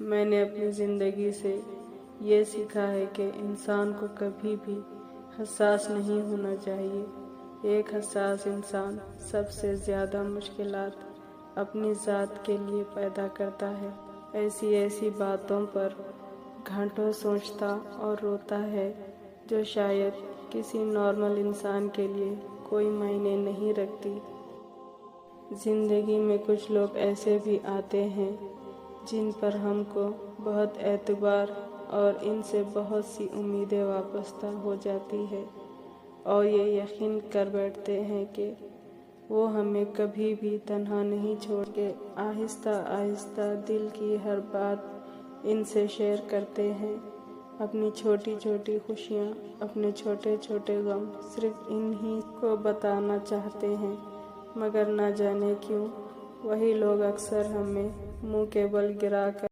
میں نے اپنی زندگی سے یہ سیکھا ہے کہ انسان کو کبھی بھی حساس نہیں ہونا چاہیے۔ ایک حساس انسان سب سے زیادہ مشکلات اپنی ذات کے لیے پیدا کرتا ہے۔ ایسی باتوں پر گھنٹوں سوچتا اور روتا ہے جو شاید کسی نارمل انسان کے لیے کوئی معنی نہیں رکھتی۔ زندگی میں کچھ لوگ ایسے بھی آتے ہیں جن پر ہم کو بہت اعتبار اور ان سے بہت سی امیدیں وابستہ ہو جاتی ہے، اور یہ یقین کر بیٹھتے ہیں کہ وہ ہمیں کبھی بھی تنہا نہیں چھوڑ کے آہستہ آہستہ دل کی ہر بات ان سے شیئر کرتے ہیں۔ اپنی چھوٹی چھوٹی خوشیاں، اپنے چھوٹے چھوٹے غم صرف انہی کو بتانا چاہتے ہیں، مگر نہ جانے کیوں وہی لوگ اکثر ہمیں منہ کے بل گرا کر